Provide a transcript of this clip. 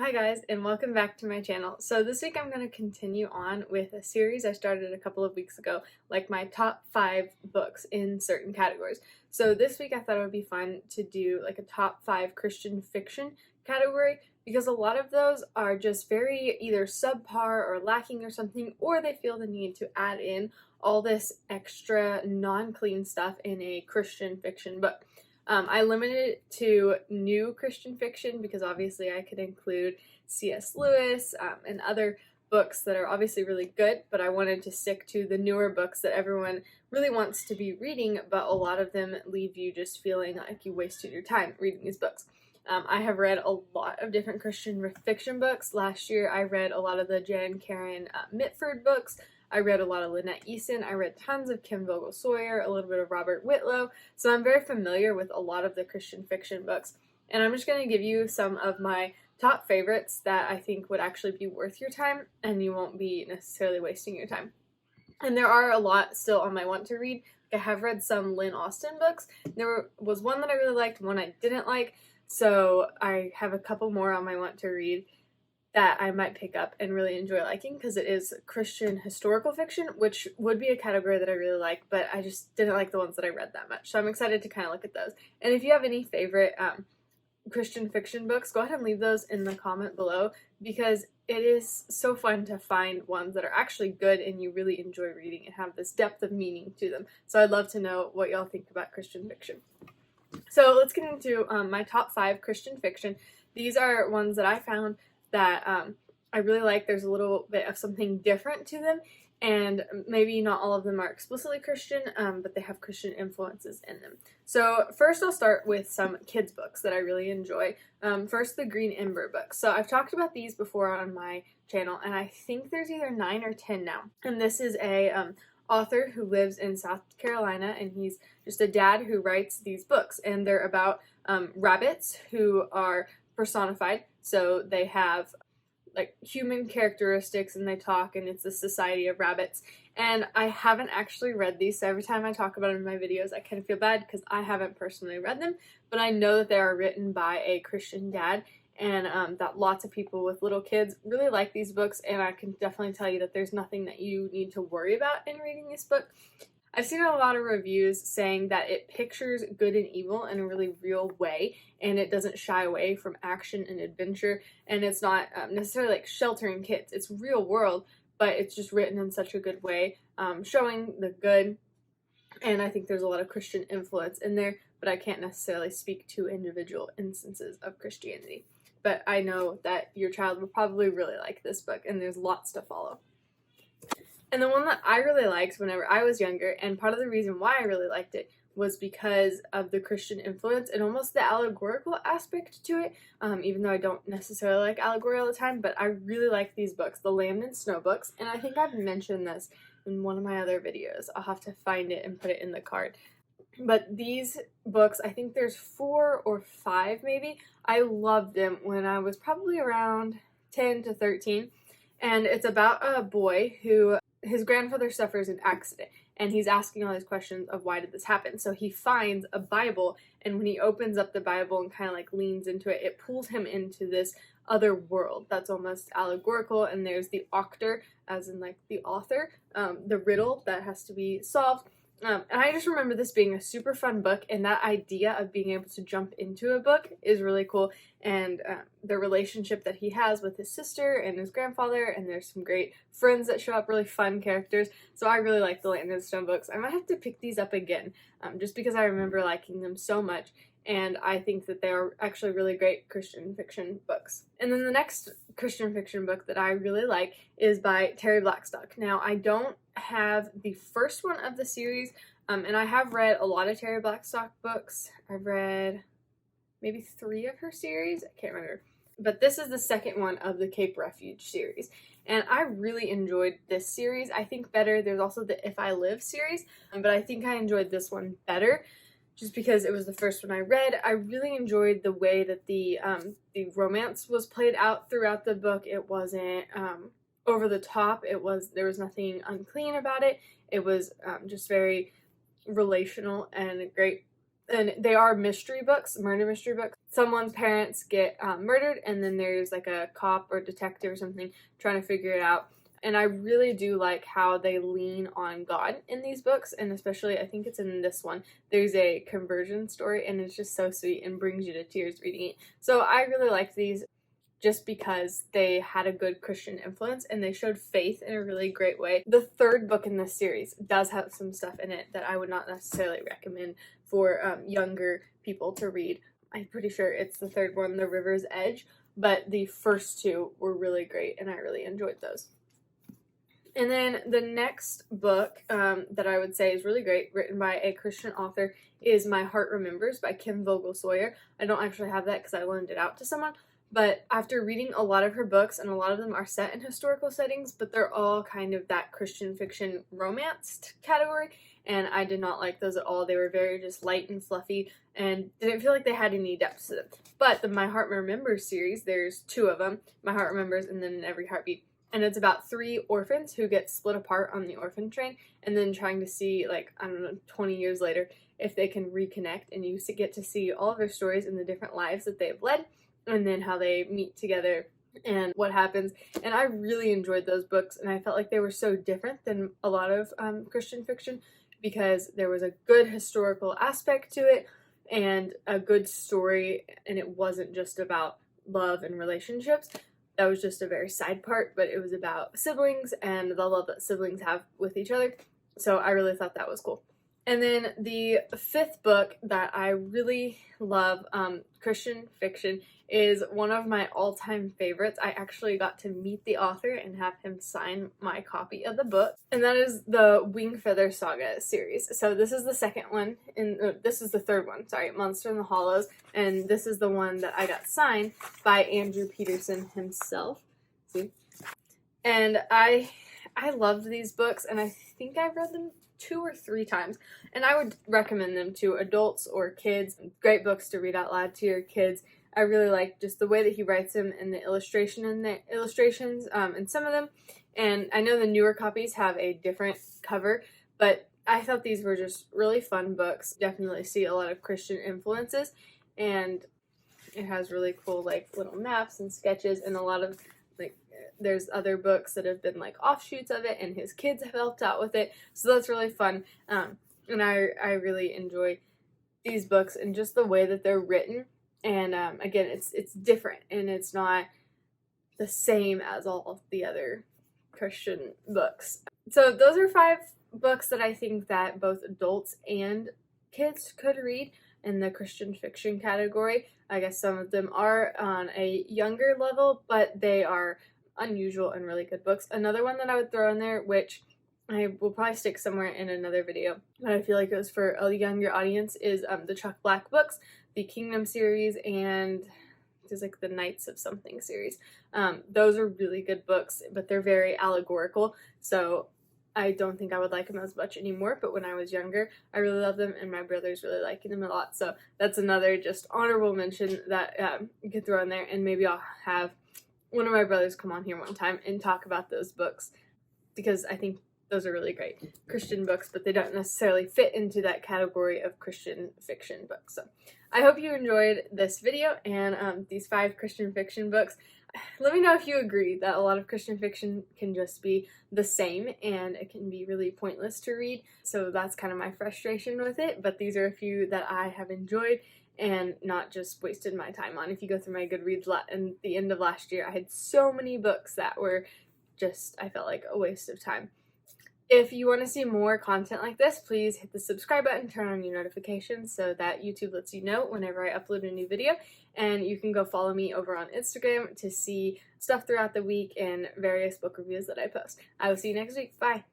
Hi guys, and welcome back to my channel. So this week I'm going to continue on with a series I started a couple of weeks ago, like my top 5 books in certain categories. So this week I thought it would be fun to do like a top 5 Christian fiction category, because a lot of those are just very either subpar or lacking or something, or they feel the need to add in all this extra non-clean stuff in a Christian fiction book. I limited it to new Christian fiction because obviously I could include C.S. Lewis and other books that are obviously really good, but I wanted to stick to the newer books that everyone really wants to be reading, but a lot of them leave you just feeling like you wasted your time reading these books. I have read a lot of different Christian fiction books. Last year I read a lot of the Jan Karen Mitford books. I read a lot of Lynette Easton. I read tons of Kim Vogel-Sawyer, a little bit of Robert Whitlow. So I'm very familiar with a lot of the Christian fiction books. And I'm just going to give you some of my top favorites that I think would actually be worth your time and you won't be necessarily wasting your time. And there are a lot still on my want to read. I have read some Lynn Austen books. There was one that I really liked, one I didn't like. So I have a couple more on my want to read that I might pick up and really enjoy liking, because it is Christian historical fiction, which would be a category that I really like, but I just didn't like the ones that I read that much. So I'm excited to kind of look at those. And if you have any favorite Christian fiction books, go ahead and leave those in the comment below, because it is so fun to find ones that are actually good and you really enjoy reading and have this depth of meaning to them. So I'd love to know what y'all think about Christian fiction. So let's get into my top 5 Christian fiction. These are ones that I found that I really like. There's a little bit of something different to them, and maybe not all of them are explicitly Christian, but they have Christian influences in them. So first I'll start with some kids books that I really enjoy. First, the Green Ember books. So I've talked about these before on my channel, and I think there's either 9 or 10 now. And this is a author who lives in South Carolina, and he's just a dad who writes these books, and they're about rabbits who are personified. So they have like human characteristics and they talk, and it's a society of rabbits. And I haven't actually read these, so every time I talk about them in my videos I kind of feel bad because I haven't personally read them, but I know that they are written by a Christian dad, and that lots of people with little kids really like these books, and I can definitely tell you that there's nothing that you need to worry about in reading this book. I've seen a lot of reviews saying that it pictures good and evil in a really real way, and it doesn't shy away from action and adventure, and it's not necessarily like sheltering kids. It's real world, but it's just written in such a good way, showing the good, and I think there's a lot of Christian influence in there, but I can't necessarily speak to individual instances of Christianity. But I know that your child will probably really like this book, and there's lots to follow. And the one that I really liked whenever I was younger, and part of the reason why I really liked it was because of the Christian influence and almost the allegorical aspect to it, even though I don't necessarily like allegory all the time, but I really like these books, the Landon Snow books, and I think I've mentioned this in one of my other videos. I'll have to find it and put it in the card. But these books, I think there's 4 or 5 maybe, I loved them when I was probably around 10 to 13, and it's about a boy who his grandfather suffers an accident, and he's asking all these questions of why did this happen. So he finds a Bible, and when he opens up the Bible and kind of like leans into it, it pulls him into this other world that's almost allegorical, and there's the auctor, as in like the author, the riddle that has to be solved. And I just remember this being a super fun book, and that idea of being able to jump into a book is really cool, and the relationship that he has with his sister and his grandfather, and there's some great friends that show up, really fun characters. So I really like the Landon Snow books. I might have to pick these up again, just because I remember liking them so much, and I think that they are actually really great Christian fiction books. And then the next Christian fiction book that I really like is by Terry Blackstock. Now, I don't have the first one of the series, and I have read a lot of Terry Blackstock books. I've read maybe 3 of her series, I can't remember. But this is the second one of the Cape Refuge series, and I really enjoyed this series, I think, better. There's also the If I Live series, but I think I enjoyed this one better, just because it was the first one I read. I really enjoyed the way that the romance was played out throughout the book. It wasn't over the top. There was nothing unclean about it. It was just very relational and great. And they are mystery books, murder mystery books. Someone's parents get murdered, and then there's like a cop or detective or something trying to figure it out. And I really do like how they lean on God in these books, and especially I think it's in this one. There's a conversion story, and it's just so sweet and brings you to tears reading it. So I really liked these just because they had a good Christian influence and they showed faith in a really great way. The third book in this series does have some stuff in it that I would not necessarily recommend for younger people to read. I'm pretty sure it's the third one, The River's Edge, but the first two were really great and I really enjoyed those. And then the next book that I would say is really great, written by a Christian author, is My Heart Remembers by Kim Vogel Sawyer. I don't actually have that because I loaned it out to someone, but after reading a lot of her books, and a lot of them are set in historical settings, but they're all kind of that Christian fiction romanced category, and I did not like those at all. They were very just light and fluffy and didn't feel like they had any depth to them. But the My Heart Remembers series, there's two of them, My Heart Remembers and then In Every Heartbeat. And it's about 3 orphans who get split apart on the orphan train and then trying to see, like, I don't know, 20 years later, if they can reconnect. And you get to see all of their stories and the different lives that they've led and then how they meet together and what happens. And I really enjoyed those books, and I felt like they were so different than a lot of Christian fiction because there was a good historical aspect to it and a good story, and it wasn't just about love and relationships. That was just a very side part, but it was about siblings and the love that siblings have with each other. So I really thought that was cool. And then the 5th book that I really love, Christian fiction, is one of my all-time favorites. I actually got to meet the author and have him sign my copy of the book, and that is the Wingfeather Saga series. So this is the second one, and this is the third one, sorry, Monster in the Hollows, and this is the one that I got signed by Andrew Peterson himself. See? And I loved these books, and I think I've read them 2 or 3 times, and I would recommend them to adults or kids. Great books to read out loud to your kids. I really like just the way that he writes them and the illustrations in some of them. And I know the newer copies have a different cover, but I thought these were just really fun books. Definitely see a lot of Christian influences, and it has really cool like little maps and sketches, and a lot of like there's other books that have been like offshoots of it, and his kids have helped out with it. So that's really fun. And I really enjoy these books and just the way that they're written. And again, it's different, and it's not the same as all of the other Christian books. So those are 5 books that I think that both adults and kids could read in the Christian fiction category. I guess some of them are on a younger level, but they are unusual and really good books. Another one that I would throw in there, which I will probably stick somewhere in another video, but I feel like it was for a younger audience, is the Chuck Black books, the Kingdom series, and there's like the Knights of Something series. Those are really good books, but they're very allegorical, so I don't think I would like them as much anymore, but when I was younger, I really loved them, and my brother's really liking them a lot, so that's another just honorable mention that you could throw in there, and maybe I'll have one of my brothers come on here one time and talk about those books, because I think those are really great Christian books, but they don't necessarily fit into that category of Christian fiction books. So I hope you enjoyed this video and these 5 Christian fiction books. Let me know if you agree that a lot of Christian fiction can just be the same and it can be really pointless to read. So that's kind of my frustration with it, but these are a few that I have enjoyed and not just wasted my time on. If you go through my Goodreads in the end of last year, I had so many books that were just, I felt like a waste of time. If you want to see more content like this, please hit the subscribe button, turn on your notifications so that YouTube lets you know whenever I upload a new video. And you can go follow me over on Instagram to see stuff throughout the week and various book reviews that I post. I will see you next week. Bye!